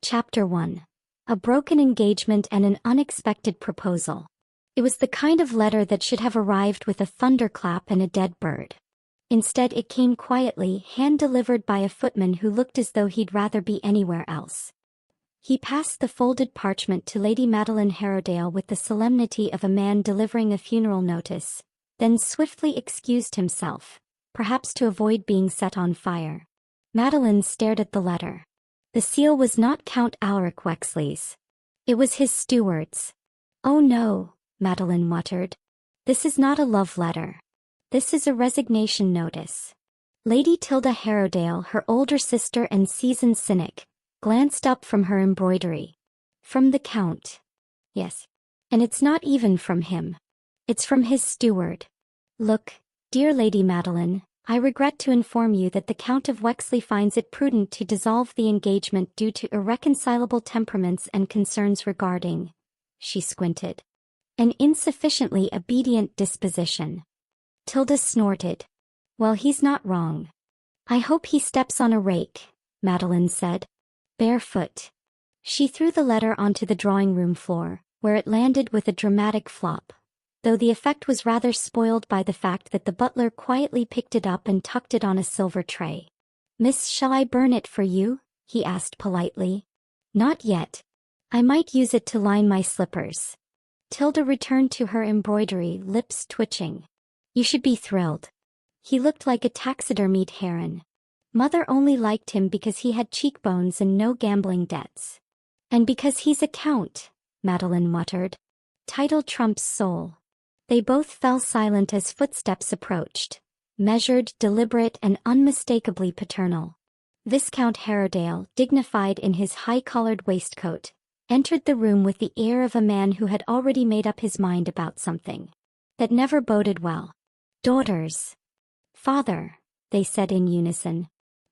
Chapter 1. A broken engagement and an unexpected proposal. It was the kind of letter that should have arrived with a thunderclap and a dead bird. Instead it came quietly, hand-delivered by a footman who looked as though he'd rather be anywhere else. He passed the folded parchment to Lady Evelyne Harrowdale with the solemnity of a man delivering a funeral notice, then swiftly excused himself, perhaps to avoid being set on fire. Madeline stared at the letter. The seal was not Count Ulrich Wexley's. It was his steward's. "Oh no," Madeline muttered. "This is not a love letter. This is a resignation notice." Lady Tilda Harrowdale, her older sister and seasoned cynic, glanced up from her embroidery. "From the Count." "Yes. And it's not even from him. It's from his steward. Look, dear Lady Madeline, I regret to inform you that the Count of Wexley finds it prudent to dissolve the engagement due to irreconcilable temperaments and concerns regarding," she squinted, "an insufficiently obedient disposition." Tilda snorted. "Well, he's not wrong. I hope he steps on a rake," Madeline said. Barefoot. She threw the letter onto the drawing-room floor, where it landed with a dramatic flop, though the effect was rather spoiled by the fact that the butler quietly picked it up and tucked it on a silver tray. "Miss, shall I burn it for you?" he asked politely. "Not yet. I might use it to line my slippers." Tilda returned to her embroidery, lips twitching. "You should be thrilled. He looked like a taxidermied heron. Mother only liked him because he had cheekbones and no gambling debts. And because he's a count," Madeline muttered. "Title trumps soul." They both fell silent as footsteps approached, measured, deliberate, and unmistakably paternal. Viscount Harrowdale, dignified in his high-collared waistcoat, entered the room with the air of a man who had already made up his mind about something. That never boded well. "Daughters." "Father," they said in unison.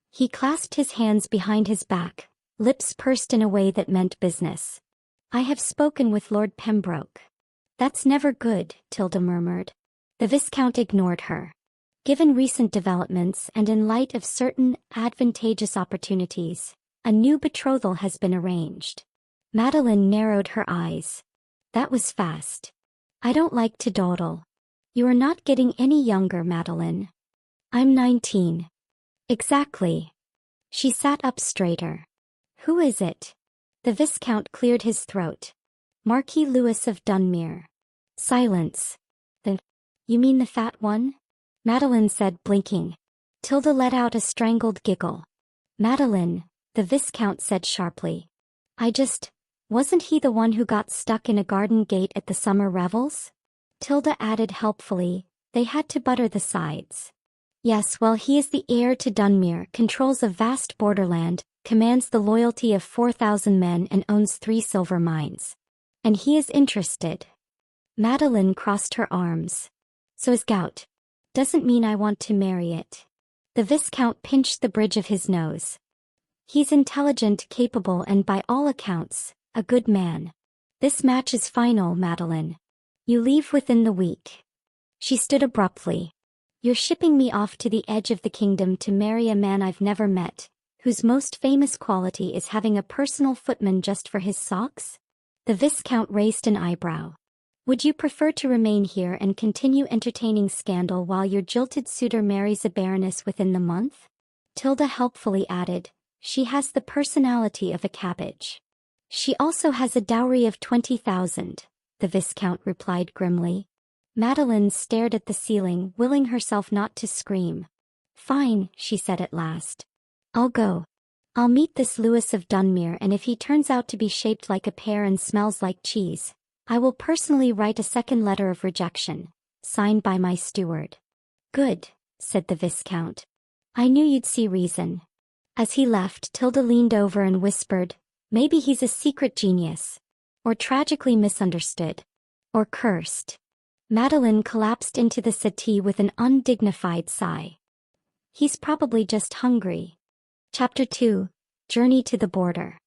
He clasped his hands behind his back, lips pursed in a way that meant business. "I have spoken with Lord Pembroke." "That's never good," Tilda murmured. The Viscount ignored her. "Given recent developments and in light of certain advantageous opportunities, a new betrothal has been arranged." Madeline narrowed her eyes. "That was fast. I don't like to dawdle." "You are not getting any younger, Madeline." "I'm 19. "Exactly." She sat up straighter. "Who is it?" The Viscount cleared his throat. "Marquis Louis of Dunmere." Silence. You mean the fat one?" Madeline said, blinking. Tilda let out a strangled giggle. "Madeline," the Viscount said sharply. Wasn't he the one who got stuck in a garden gate at the summer revels?" Tilda added helpfully, "They had to butter the sides." "Yes, well, he is the heir to Dunmere, controls a vast borderland, commands the loyalty of 4,000 men and owns 3 silver mines. And he is interested." Madeline crossed her arms. "So is gout. Doesn't mean I want to marry it." The Viscount pinched the bridge of his nose. "He's intelligent, capable, and by all accounts, a good man. This match is final, Madeline. You leave within the week." She stood abruptly. "You're shipping me off to the edge of the kingdom to marry a man I've never met, whose most famous quality is having a personal footman just for his socks?" The Viscount raised an eyebrow. "Would you prefer to remain here and continue entertaining scandal while your jilted suitor marries a baroness within the month?" Tilda helpfully added, "She has the personality of a cabbage." "She also has a dowry of 20,000, the Viscount replied grimly. Madeline stared at the ceiling, willing herself not to scream. "Fine," she said at last. "I'll go. I'll meet this Louis of Dunmere, and if he turns out to be shaped like a pear and smells like cheese, I will personally write a second letter of rejection, signed by my steward." "Good," said the Viscount. "I knew you'd see reason." As he left, Tilda leaned over and whispered, "Maybe he's a secret genius. Or tragically misunderstood. Or cursed." Madeline collapsed into the settee with an undignified sigh. "He's probably just hungry." Chapter 2. Journey to the Border.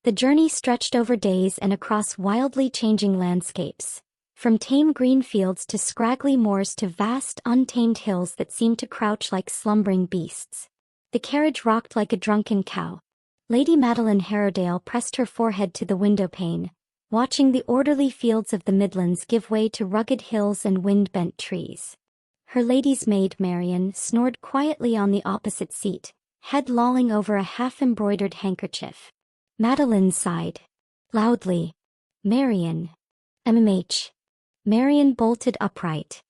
The journey stretched over days and across wildly changing landscapes, from tame green fields to scraggly moors to vast untamed hills that seemed to crouch like slumbering beasts. The carriage rocked like a drunken cow. Lady Evelyne Harrowdale pressed her forehead to the windowpane, watching the orderly fields of the Midlands give way to rugged hills and wind-bent trees. Her lady's maid Marian snored quietly on the opposite seat, head lolling over a half-embroidered handkerchief. Madeline sighed loudly. Marian. MMH. Marian bolted upright.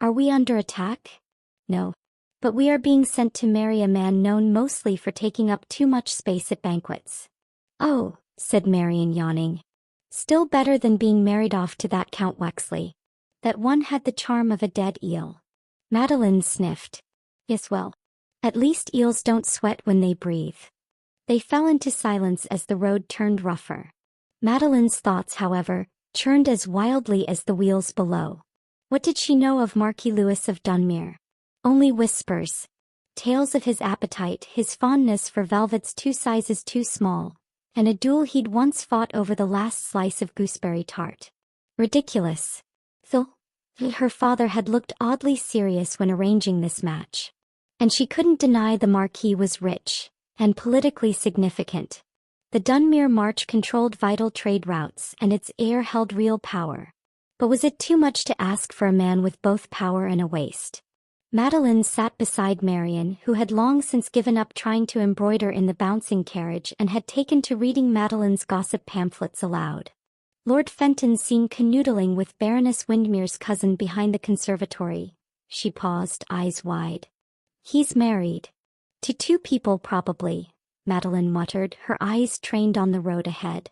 Are we under attack? No. But we are being sent to marry a man known mostly for taking up too much space at banquets. Oh, said Marian yawning. Still better than being married off to that Count Wexley. That one had the charm of a dead eel. Madeline sniffed. Yes, well. At least eels don't sweat when they breathe. They fell into silence as the road turned rougher. Madeline's thoughts, however, churned as wildly as the wheels below. What did she know of Marquis Lewis of Dunmere? Only whispers. Tales of his appetite, his fondness for velvets 2 sizes too small, and a duel he'd once fought over the last slice of gooseberry tart. Ridiculous. Though her father had looked oddly serious when arranging this match. And she couldn't deny the Marquis was rich, and politically significant. The Dunmere March controlled vital trade routes and its heir held real power. But was it too much to ask for a man with both power and a waist? Madeline sat beside Marian, who had long since given up trying to embroider in the bouncing carriage and had taken to reading Madeline's gossip pamphlets aloud. Lord Fenton seen canoodling with Baroness Windermere's cousin behind the conservatory. She paused, eyes wide. He's married. To 2 people probably, Madeline muttered, her eyes trained on the road ahead.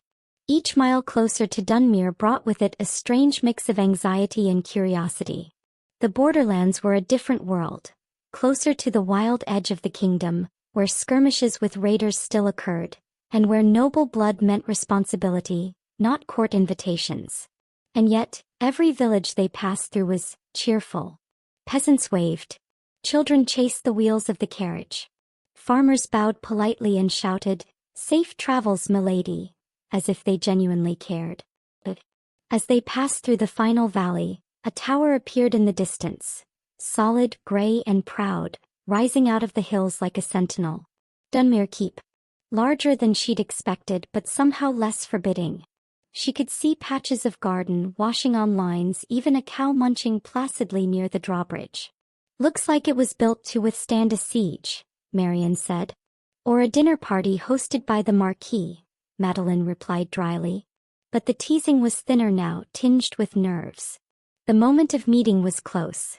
Each mile closer to Dunmere brought with it a strange mix of anxiety and curiosity. The borderlands were a different world, closer to the wild edge of the kingdom, where skirmishes with raiders still occurred, and where noble blood meant responsibility, not court invitations. And yet, every village they passed through was cheerful. Peasants waved. Children chased the wheels of the carriage. Farmers bowed politely and shouted, "Safe travels, milady," as if they genuinely cared. But as they passed through the final valley, a tower appeared in the distance, solid, grey and proud, rising out of the hills like a sentinel. Dunmere Keep. Larger than she'd expected but somehow less forbidding. She could see patches of garden washing on lines, even a cow munching placidly near the drawbridge. Looks like it was built to withstand a siege, Marian said. Or a dinner party hosted by the Marquis, Madeline replied dryly. But the teasing was thinner now, tinged with nerves. The moment of meeting was close.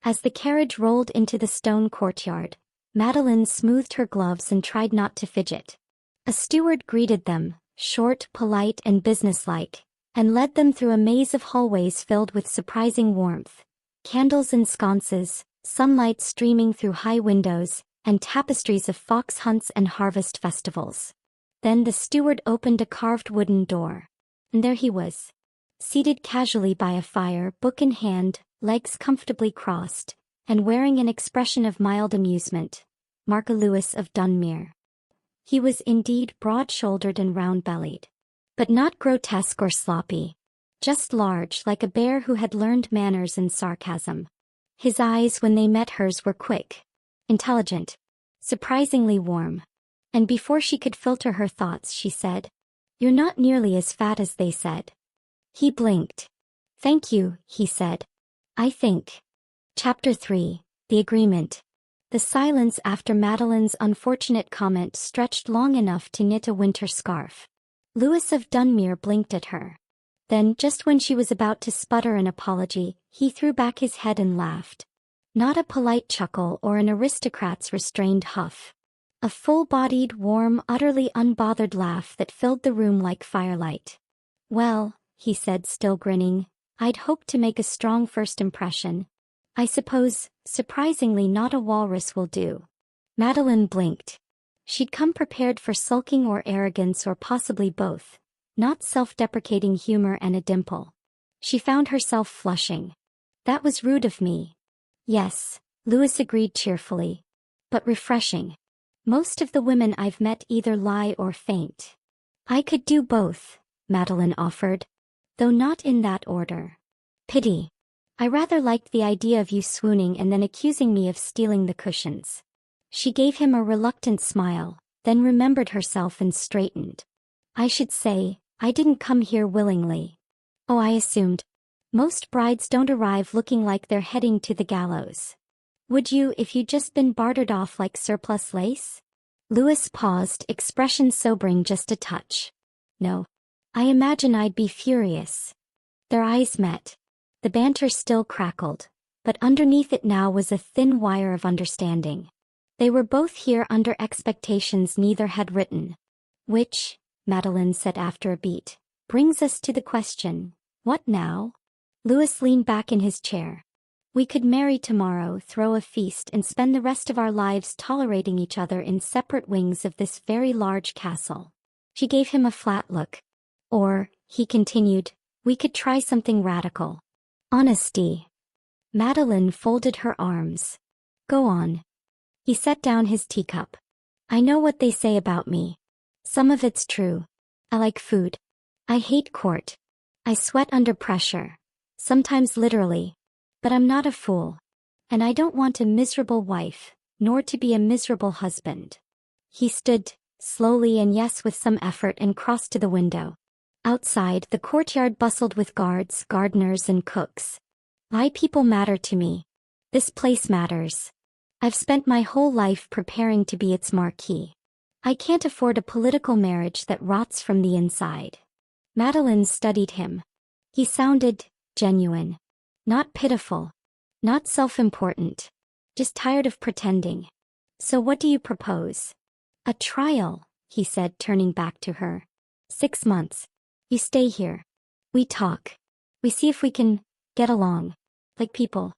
As the carriage rolled into the stone courtyard, Madeline smoothed her gloves and tried not to fidget. A steward greeted them, short, polite and businesslike, and led them through a maze of hallways filled with surprising warmth. Candles in sconces, sunlight streaming through high windows, and tapestries of fox hunts and harvest festivals. Then the steward opened a carved wooden door. And there he was. Seated casually by a fire, book in hand, legs comfortably crossed, and wearing an expression of mild amusement. Marquis Lewis of Dunmere. He was indeed broad-shouldered and round-bellied. But not grotesque or sloppy. Just large, like a bear who had learned manners and sarcasm. His eyes, when they met hers, were quick, intelligent, surprisingly warm. And before she could filter her thoughts, she said, "You're not nearly as fat as they said." He blinked. "Thank you," he said. "I think." Chapter 3. The Agreement. The silence after Madeline's unfortunate comment stretched long enough to knit a winter scarf. Lewis of Dunmere blinked at her. Then, just when she was about to sputter an apology, he threw back his head and laughed. Not a polite chuckle or an aristocrat's restrained huff. A full-bodied, warm, utterly unbothered laugh that filled the room like firelight. "Well," he said, still grinning, "I'd hoped to make a strong first impression. I suppose, surprisingly, not a walrus will do." Madeline blinked. She'd come prepared for sulking or arrogance or possibly both, not self-deprecating humor and a dimple. She found herself flushing. "That was rude of me." "Yes," Lewis agreed cheerfully. "But refreshing. Most of the women I've met either lie or faint." "I could do both," Madeline offered. "Though not in that order." "Pity. I rather liked the idea of you swooning and then accusing me of stealing the cushions." She gave him a reluctant smile, then remembered herself and straightened. I should say, I didn't come here willingly. Oh, I assumed. Most brides don't arrive looking like they're heading to the gallows. Would you if you'd just been bartered off like surplus lace? Louis paused, expression sobering just a touch. No. I imagine I'd be furious. Their eyes met. The banter still crackled, but underneath it now was a thin wire of understanding. They were both here under expectations neither had written. Which, Madeline said after a beat, brings us to the question, what now? Louis leaned back in his chair. We could marry tomorrow, throw a feast and spend the rest of our lives tolerating each other in separate wings of this very large castle. She gave him a flat look. Or, he continued, we could try something radical. Honesty. Madeline folded her arms. Go on. He set down his teacup. I know what they say about me. Some of it's true. I like food. I hate court. I sweat under pressure. Sometimes literally. But I'm not a fool. And I don't want a miserable wife, nor to be a miserable husband. He stood, slowly and yes with some effort and crossed to the window. Outside, the courtyard bustled with guards, gardeners and cooks. My people matter to me. This place matters. I've spent my whole life preparing to be its marquis. I can't afford a political marriage that rots from the inside. Madeline studied him. He sounded genuine. Not pitiful. Not self-important. Just tired of pretending. So what do you propose? A trial, he said, turning back to her. 6 months. You stay here. We talk. We see if we can get along. Like people.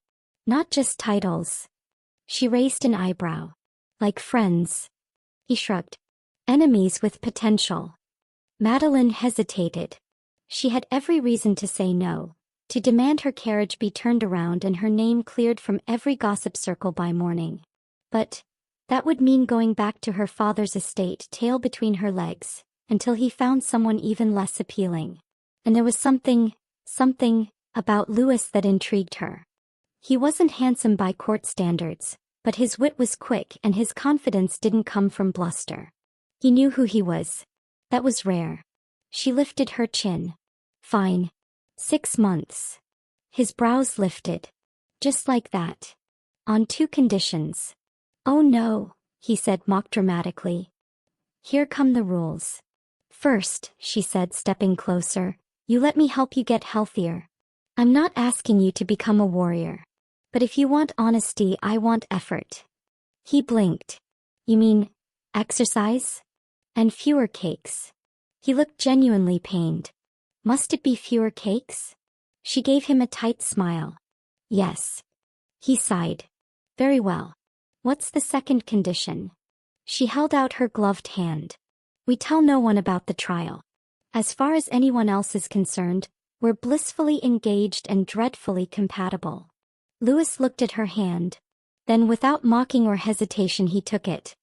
Not just titles. She raised an eyebrow. Like friends. He shrugged. Enemies with potential. Madeline hesitated. She had every reason to say no. To demand her carriage be turned around and her name cleared from every gossip circle by morning. But that would mean going back to her father's estate, tail between her legs, until he found someone even less appealing. And there was something about Louis that intrigued her. He wasn't handsome by court standards, but his wit was quick and his confidence didn't come from bluster. He knew who he was. That was rare. She lifted her chin. Fine. 6 months. His brows lifted. Just like that. On 2 conditions. Oh no, he said mock dramatically. Here come the rules. First, she said stepping closer, you let me help you get healthier. I'm not asking you to become a warrior. But if you want honesty, I want effort. He blinked. You mean, exercise? And fewer cakes. He looked genuinely pained. Must it be fewer cakes? She gave him a tight smile. Yes. He sighed. Very well. What's the second condition? She held out her gloved hand. We tell no one about the trial. As far as anyone else is concerned, we're blissfully engaged and dreadfully compatible. Louis looked at her hand. Then without mocking or hesitation he took it.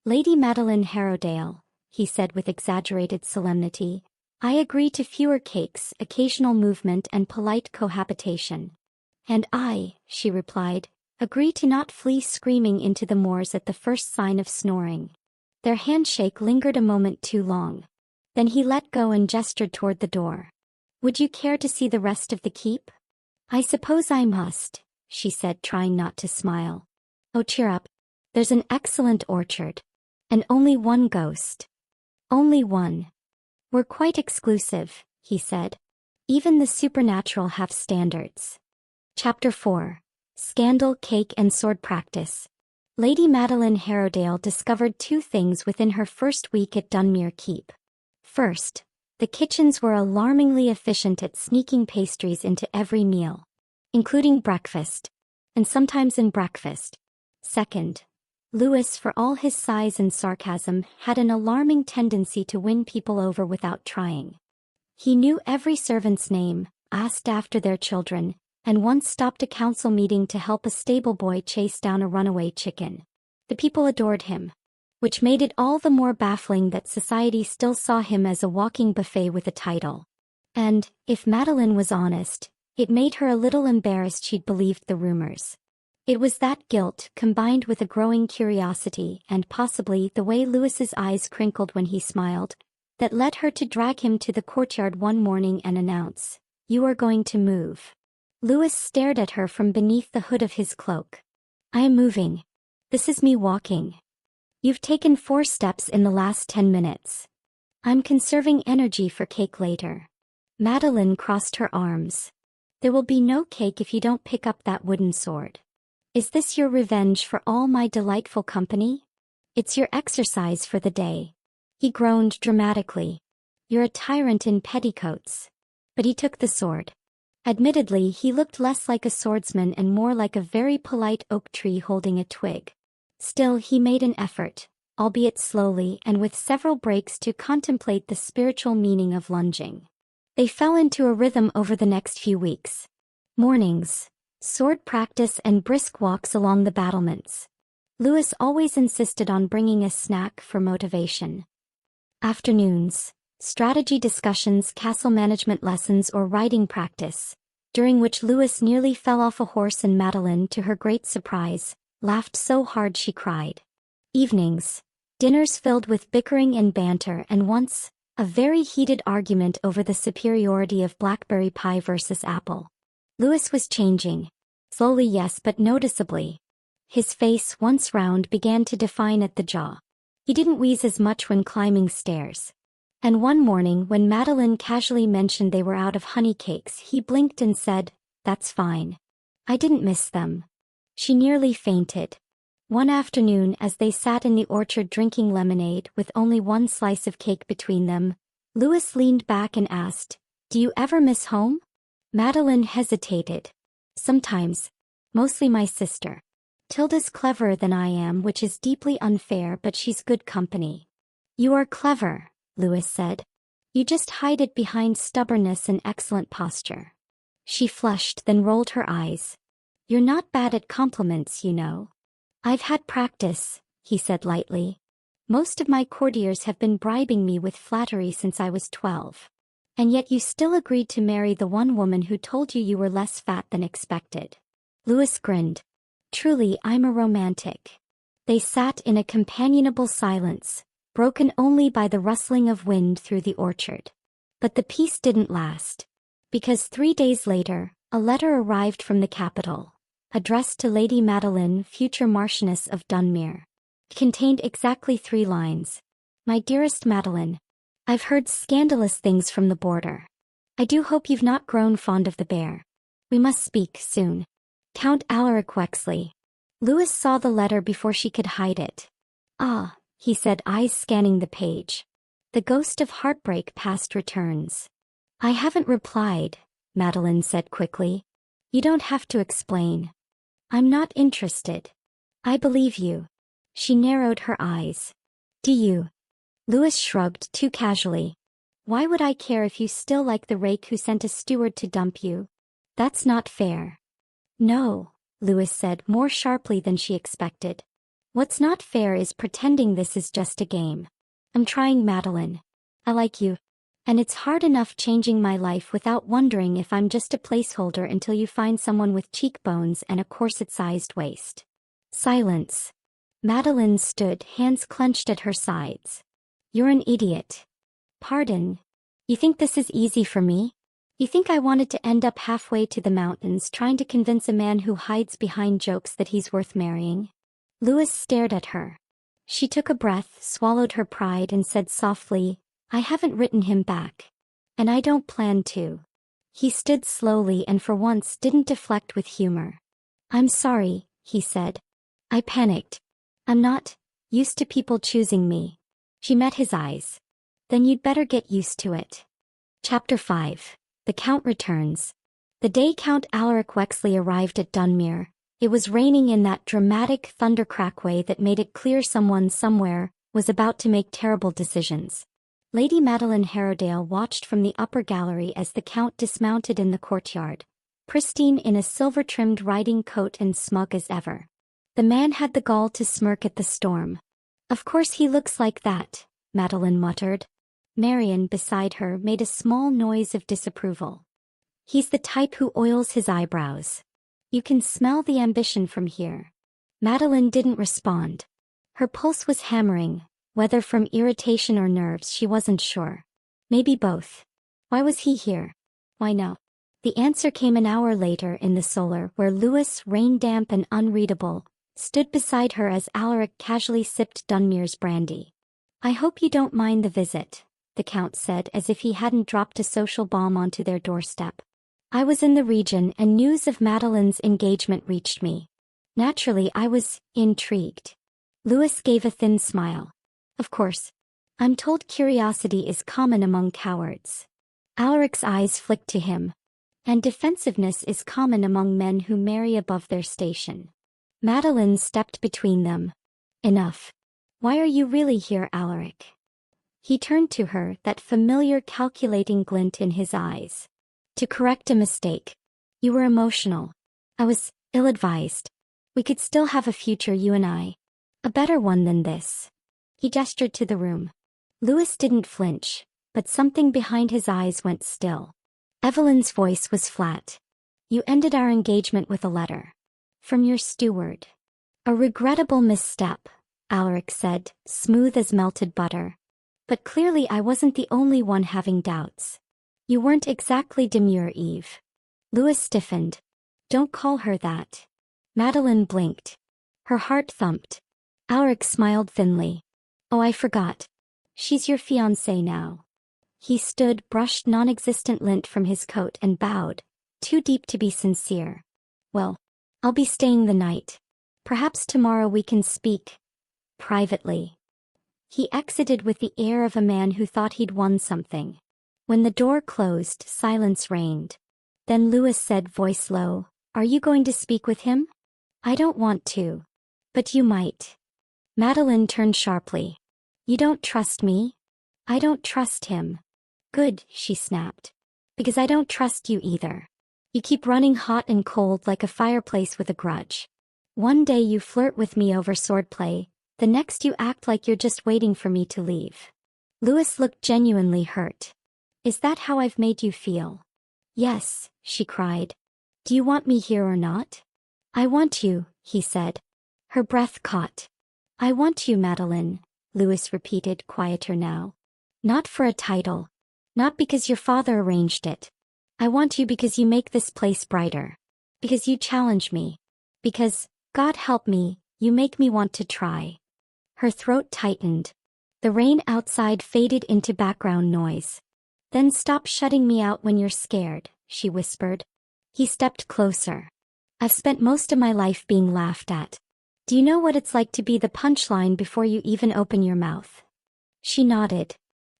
Lady Evelyne Harrowdale, he said with exaggerated solemnity, I agree to fewer cakes, occasional movement and polite cohabitation. And I, she replied, agree to not flee screaming into the moors at the first sign of snoring. Their handshake lingered a moment too long. Then he let go and gestured toward the door. Would you care to see the rest of the keep? I suppose I must, she said, trying not to smile. Oh, cheer up. There's an excellent orchard. And only one ghost. Only one. We're quite exclusive, he said. Even the supernatural have standards. Chapter 4. Scandal, Cake and Sword Practice. Lady Evelyne Harrowdale discovered 2 things within her first week at Dunmere Keep. First, the kitchens were alarmingly efficient at sneaking pastries into every meal, including breakfast, and sometimes in breakfast. Second, Louis, for all his size and sarcasm, had an alarming tendency to win people over without trying. He knew every servant's name, asked after their children, and once stopped a council meeting to help a stable boy chase down a runaway chicken. The people adored him, which made it all the more baffling that society still saw him as a walking buffet with a title. And, if Madeline was honest, it made her a little embarrassed she'd believed the rumors. It was that guilt, combined with a growing curiosity and possibly the way Louis's eyes crinkled when he smiled, that led her to drag him to the courtyard one morning and announce, "You are going to move." Louis stared at her from beneath the hood of his cloak. "I am moving. This is me walking. You've taken 4 steps in the last 10 minutes. I'm conserving energy for cake later." Madeline crossed her arms. "There will be no cake if you don't pick up that wooden sword. Is this your revenge for all my delightful company? It's your exercise for the day." He groaned dramatically. "You're a tyrant in petticoats." But he took the sword. Admittedly, he looked less like a swordsman and more like a very polite oak tree holding a twig. Still, he made an effort, albeit slowly and with several breaks, to contemplate the spiritual meaning of lunging. They fell into a rhythm over the next few weeks. Mornings, sword practice and brisk walks along the battlements. Louis always insisted on bringing a snack for motivation. Afternoons, strategy discussions, castle management lessons or writing practice, during which Louis nearly fell off a horse and Madeline, to her great surprise, laughed so hard she cried. Evenings, dinners filled with bickering and banter, and once, a very heated argument over the superiority of blackberry pie versus apple. Louis was changing. Slowly, yes, but noticeably. His face, once round, began to define at the jaw. He didn't wheeze as much when climbing stairs. And one morning, when Madeline casually mentioned they were out of honey cakes, he blinked and said, "That's fine. I didn't miss them." She nearly fainted. One afternoon, as they sat in the orchard drinking lemonade with only one slice of cake between them, Louis leaned back and asked, "Do you ever miss home?" Madeline hesitated. "Sometimes. Mostly my sister. Tilda's cleverer than I am, which is deeply unfair, but she's good company." "You are clever," Louis said. "You just hide it behind stubbornness and excellent posture." She flushed, then rolled her eyes. "You're not bad at compliments, you know." "I've had practice," he said lightly. "Most of my courtiers have been bribing me with flattery since I was 12. And yet you still agreed to marry the one woman who told you you were less fat than expected." Louis grinned. "Truly, I'm a romantic." They sat in a companionable silence, broken only by the rustling of wind through the orchard. But the peace didn't last. Because 3 days later, a letter arrived from the capital, addressed to Lady Madeline, future Marchioness of Dunmere. It contained exactly 3 lines. "My dearest Madeline, I've heard scandalous things from the border. I do hope you've not grown fond of the bear. We must speak soon. Count Alaric Wexley." Louis saw the letter before she could hide it. "Ah," he said, eyes scanning the page. "The ghost of heartbreak past returns." "I haven't replied," Madeline said quickly. "You don't have to explain. I'm not interested. I believe you." She narrowed her eyes. "Do you?" Louis shrugged, too casually. "Why would I care if you still like the rake who sent a steward to dump you? That's not fair." "No," Louis said more sharply than she expected. "What's not fair is pretending this is just a game. I'm trying, Madeline. I like you. And it's hard enough changing my life without wondering if I'm just a placeholder until you find someone with cheekbones and a corset-sized waist." Silence. Madeline stood, hands clenched at her sides. "You're an idiot." "Pardon? You think this is easy for me? You think I wanted to end up halfway to the mountains trying to convince a man who hides behind jokes that he's worth marrying?" Louis stared at her. She took a breath, swallowed her pride, and said softly, "I haven't written him back. And I don't plan to." He stood slowly and for once didn't deflect with humor. "I'm sorry," he said. "I panicked. I'm not used to people choosing me." She met his eyes. "Then you'd better get used to it." Chapter 5. The Count Returns. The day Count Alaric Wexley arrived at Dunmere, it was raining in that dramatic thundercrack way that made it clear someone somewhere was about to make terrible decisions. Lady Evelyne Harrowdale watched from the upper gallery as the Count dismounted in the courtyard, pristine in a silver-trimmed riding coat and smug as ever. The man had the gall to smirk at the storm. "Of course he looks like that," Madeline muttered. Marian, beside her, made a small noise of disapproval. "He's the type who oils his eyebrows." You can smell the ambition from here. Madeline didn't respond. Her pulse was hammering, whether from irritation or nerves she wasn't sure. Maybe both. Why was he here? Why no? The answer came an hour later in the solar where Lewis, rain-damp and unreadable, stood beside her as Alaric casually sipped Dunmere's brandy. I hope you don't mind the visit, the Count said as if he hadn't dropped a social bomb onto their doorstep. I was in the region and news of Madeline's engagement reached me. Naturally, I was intrigued. Lewis gave a thin smile. Of course. I'm told curiosity is common among cowards. Alaric's eyes flicked to him. And defensiveness is common among men who marry above their station. Madeline stepped between them. Enough. Why are you really here, Alaric? He turned to her, that familiar calculating glint in his eyes. To correct a mistake. You were emotional. I was ill-advised. We could still have a future, you and I. A better one than this. He gestured to the room. Lewis didn't flinch, but something behind his eyes went still. Evelyne's voice was flat. You ended our engagement with a letter. From your steward. A regrettable misstep, Alaric said, smooth as melted butter. But clearly I wasn't the only one having doubts. You weren't exactly demure, Eve. Lewis stiffened. Don't call her that. Madeline blinked. Her heart thumped. Alaric smiled thinly. Oh, I forgot. She's your fiancé now. He stood, brushed non-existent lint from his coat and bowed, too deep to be sincere. Well, I'll be staying the night. Perhaps tomorrow we can speak. Privately. He exited with the air of a man who thought he'd won something. When the door closed, silence reigned. Then Lewis said, voice low, Are you going to speak with him? I don't want to. But you might. Madeline turned sharply. You don't trust me? I don't trust him. Good, she snapped. Because I don't trust you either. You keep running hot and cold like a fireplace with a grudge. One day you flirt with me over swordplay, the next you act like you're just waiting for me to leave. Lewis looked genuinely hurt. Is that how I've made you feel? Yes, she cried. Do you want me here or not? I want you, he said. Her breath caught. I want you, Madeline, Lewis repeated, quieter now. Not for a title. Not because your father arranged it. I want you because you make this place brighter. Because you challenge me. Because, God help me, you make me want to try. Her throat tightened. The rain outside faded into background noise. Then stop shutting me out when you're scared, she whispered. He stepped closer. I've spent most of my life being laughed at. Do you know what it's like to be the punchline before you even open your mouth? She nodded.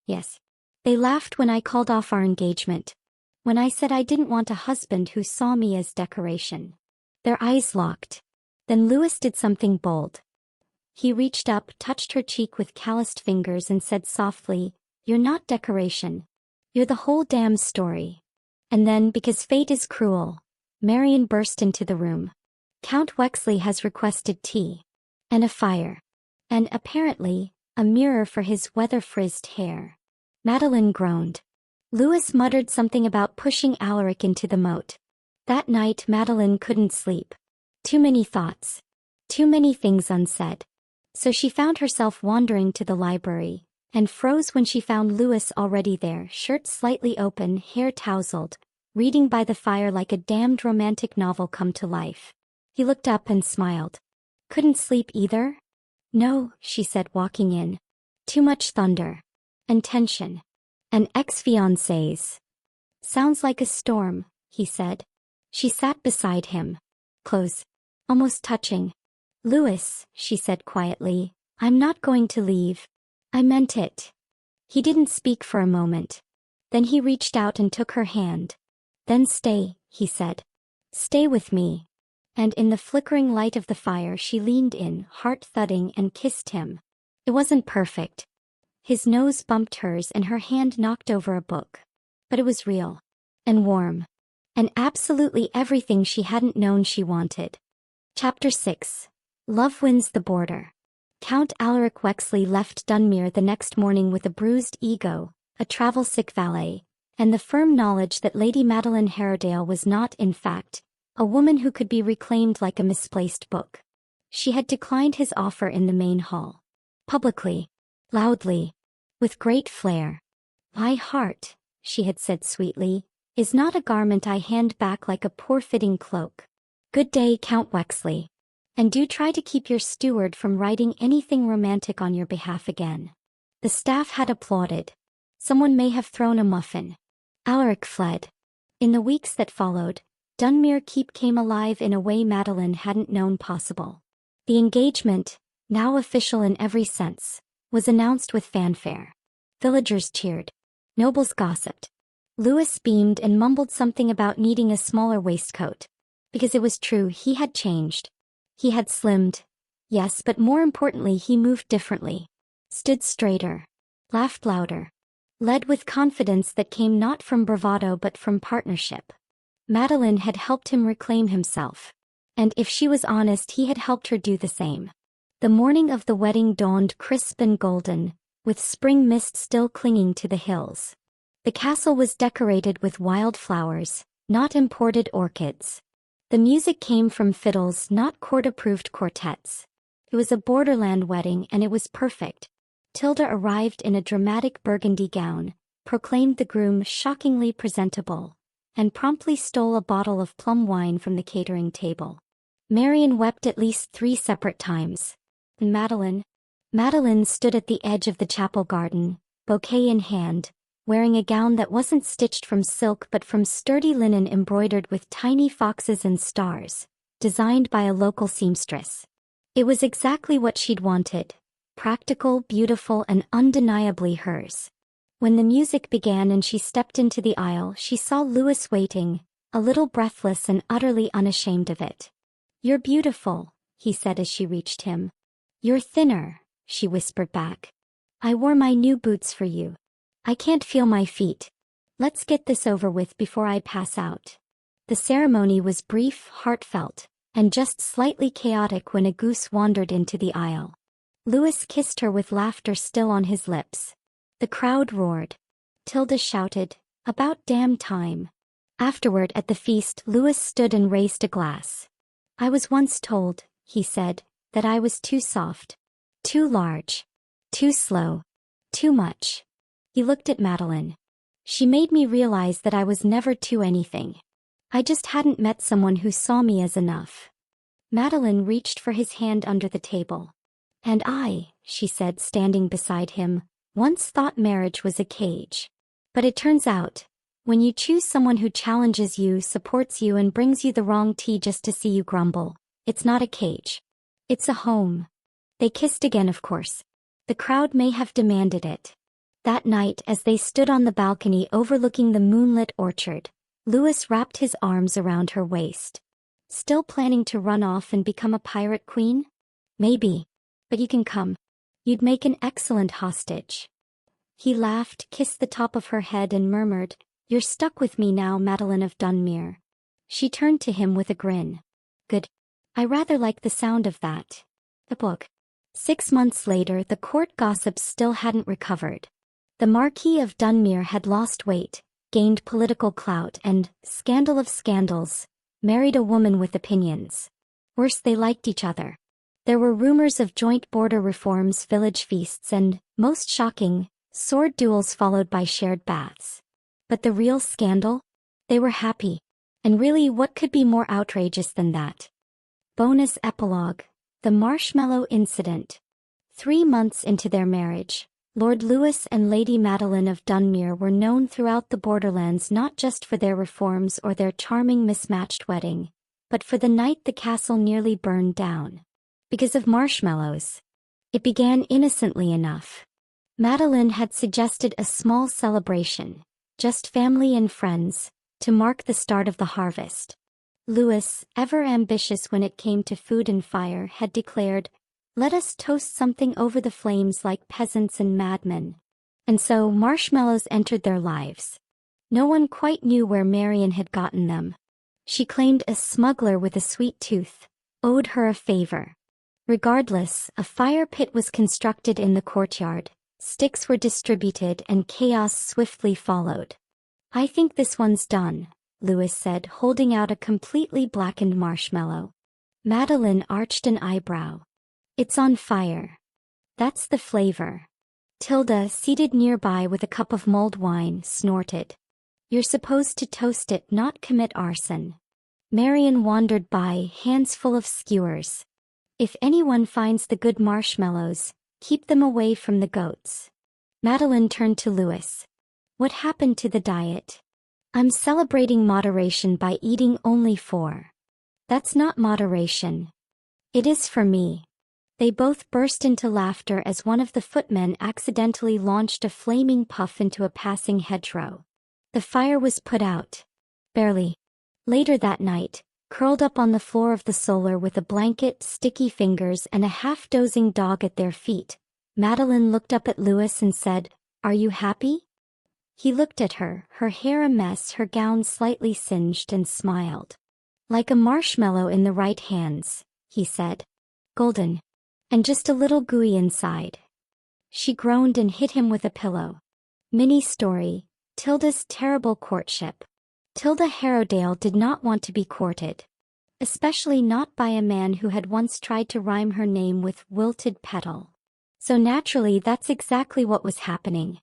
Yes. They laughed when I called off our engagement. When I said I didn't want a husband who saw me as decoration. Their eyes locked. Then Lewis did something bold. He reached up, touched her cheek with calloused fingers and said softly, You're not decoration. You're the whole damn story. And then, because fate is cruel, Marion burst into the room. Count Wexley has requested tea. And a fire. And, apparently, a mirror for his weather-frizzed hair. Madeline groaned. Lewis muttered something about pushing Alaric into the moat. That night Madeline couldn't sleep. Too many thoughts. Too many things unsaid. So she found herself wandering to the library, and froze when she found Lewis already there, shirt slightly open, hair tousled, reading by the fire like a damned romantic novel come to life. He looked up and smiled. Couldn't sleep either? No, she said, walking in. Too much thunder. And tension. And ex-fiancés. Sounds like a storm, he said. She sat beside him. Close. Almost touching. Lewis, she said quietly, I'm not going to leave. I meant it. He didn't speak for a moment. Then he reached out and took her hand. Then stay, he said. Stay with me. And in the flickering light of the fire she leaned in, heart thudding, and kissed him. It wasn't perfect. His nose bumped hers and her hand knocked over a book. But it was real. And warm. And absolutely everything she hadn't known she wanted. Chapter 6. Love Wins the Border. Count Alaric Wexley left Dunmere the next morning with a bruised ego, a travel-sick valet, and the firm knowledge that Lady Evelyne Harrowdale was not, in fact, a woman who could be reclaimed like a misplaced book. She had declined his offer in the main hall. Publicly. Loudly. With great flair. "My heart," she had said sweetly, "is not a garment I hand back like a poor-fitting cloak. Good day, Count Wexley. And do try to keep your steward from writing anything romantic on your behalf again." The staff had applauded. Someone may have thrown a muffin. Alaric fled. In the weeks that followed, Dunmere Keep came alive in a way Madeline hadn't known possible. The engagement, now official in every sense, was announced with fanfare. Villagers cheered. Nobles gossiped. Louis beamed and mumbled something about needing a smaller waistcoat. Because it was true, he had changed. He had slimmed. Yes, but more importantly, he moved differently. Stood straighter. Laughed louder. Led with confidence that came not from bravado but from partnership. Madeline had helped him reclaim himself. And if she was honest, he had helped her do the same. The morning of the wedding dawned crisp and golden, with spring mist still clinging to the hills. The castle was decorated with wild flowers, not imported orchids. The music came from fiddles, not court-approved quartets. It was a borderland wedding and it was perfect. Tilda arrived in a dramatic burgundy gown, proclaimed the groom shockingly presentable, and promptly stole a bottle of plum wine from the catering table. Marian wept at least 3 separate times. And Madeline stood at the edge of the chapel garden, bouquet in hand, wearing a gown that wasn't stitched from silk but from sturdy linen embroidered with tiny foxes and stars, designed by a local seamstress. It was exactly what she'd wanted, practical, beautiful, and undeniably hers. When the music began and she stepped into the aisle, she saw Louis waiting, a little breathless and utterly unashamed of it. "You're beautiful," he said as she reached him. "You're thinner," she whispered back. "I wore my new boots for you. I can't feel my feet. Let's get this over with before I pass out." The ceremony was brief, heartfelt, and just slightly chaotic when a goose wandered into the aisle. Louis kissed her with laughter still on his lips. The crowd roared. Tilda shouted, "About damn time." Afterward at the feast, Louis stood and raised a glass. "I was once told," he said, "that I was too soft. Too large. Too slow. Too much." He looked at Madeline. "She made me realize that I was never too anything. I just hadn't met someone who saw me as enough." Madeline reached for his hand under the table. "And I," she said standing beside him, "once thought marriage was a cage. But it turns out, when you choose someone who challenges you, supports you, and brings you the wrong tea just to see you grumble, it's not a cage. It's a home." They kissed again, of course. The crowd may have demanded it. That night, as they stood on the balcony overlooking the moonlit orchard, Louis wrapped his arms around her waist. "Still planning to run off and become a pirate queen?" "Maybe. But you can come. You'd make an excellent hostage." He laughed, kissed the top of her head and murmured, "You're stuck with me now, Madeline of Dunmere." She turned to him with a grin. "Good. I rather like the sound of that. The book." 6 months later, the court gossips still hadn't recovered. The Marquis of Dunmere had lost weight, gained political clout and, scandal of scandals, married a woman with opinions. Worse, they liked each other. There were rumors of joint border reforms, village feasts, and, most shocking, sword duels followed by shared baths. But the real scandal? They were happy. And really, what could be more outrageous than that? Bonus epilogue: The Marshmallow Incident. 3 months into their marriage, Lord Louis and Lady Madeline of Dunmere were known throughout the borderlands not just for their reforms or their charming mismatched wedding, but for the night the castle nearly burned down. Because of marshmallows. It began innocently enough. Madeline had suggested a small celebration, just family and friends, to mark the start of the harvest. Louis, ever ambitious when it came to food and fire, had declared, "Let us toast something over the flames like peasants and madmen." And so marshmallows entered their lives. No one quite knew where Marian had gotten them. She claimed a smuggler with a sweet tooth owed her a favor. Regardless, a fire pit was constructed in the courtyard, sticks were distributed, and chaos swiftly followed. "I think this one's done," Louis said, holding out a completely blackened marshmallow. Madeline arched an eyebrow. It's on fire. That's the flavor. Tilda, seated nearby with a cup of mulled wine, snorted. You're supposed to toast it, not commit arson. Marian wandered by, hands full of skewers. If anyone finds the good marshmallows, keep them away from the goats. Madeline turned to Louis. What happened to the diet? I'm celebrating moderation by eating only 4. That's not moderation. It is for me. They both burst into laughter as one of the footmen accidentally launched a flaming puff into a passing hedgerow. The fire was put out. Barely. Later that night, curled up on the floor of the solar with a blanket, sticky fingers and a half-dozing dog at their feet, Madeline looked up at Louis and said, "Are you happy?" He looked at her, her hair a mess, her gown slightly singed, and smiled. Like a marshmallow in the right hands, he said. Golden. And just a little gooey inside. She groaned and hit him with a pillow. Mini story, Tilda's terrible courtship. Tilda Harrowdale did not want to be courted. Especially not by a man who had once tried to rhyme her name with wilted petal. So naturally that's exactly what was happening.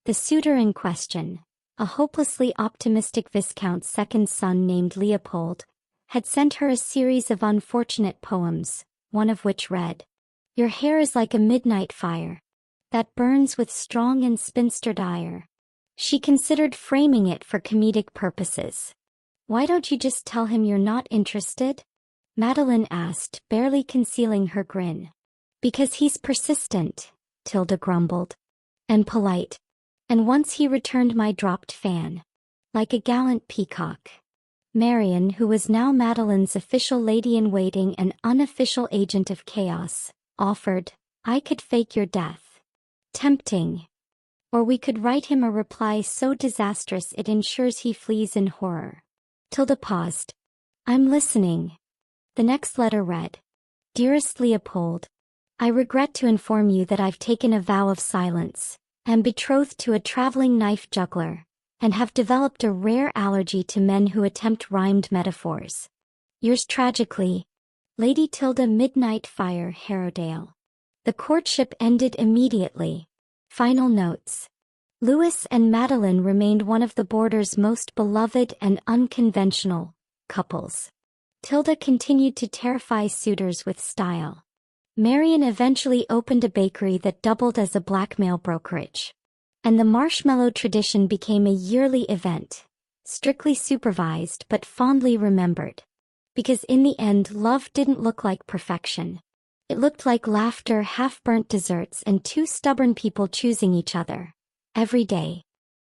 The suitor in question, a hopelessly optimistic viscount's second son named Leopold, had sent her a series of unfortunate poems, one of which read, "Your hair is like a midnight fire that burns with strong and spinster ire." She considered framing it for comedic purposes. Why don't you just tell him you're not interested? Madeline asked, barely concealing her grin. Because he's persistent, Tilda grumbled. And polite. And once he returned my dropped fan. Like a gallant peacock. Marian, who was now Madeline's official lady-in-waiting and unofficial agent of chaos, offered, "I could fake your death." Tempting. Or we could write him a reply so disastrous it ensures he flees in horror. Tilda paused. "I'm listening." The next letter read, "Dearest Leopold, I regret to inform you that I've taken a vow of silence, am betrothed to a traveling knife juggler, and have developed a rare allergy to men who attempt rhymed metaphors. Yours tragically, Lady Tilda Midnight Fire Harrowdale." The courtship ended immediately. Final notes. Louis and Madeline remained one of the border's most beloved and unconventional couples. Tilda continued to terrify suitors with style. Marian eventually opened a bakery that doubled as a blackmail brokerage. And the marshmallow tradition became a yearly event, strictly supervised but fondly remembered. Because in the end, love didn't look like perfection. It looked like laughter, half-burnt desserts, and two stubborn people choosing each other every day.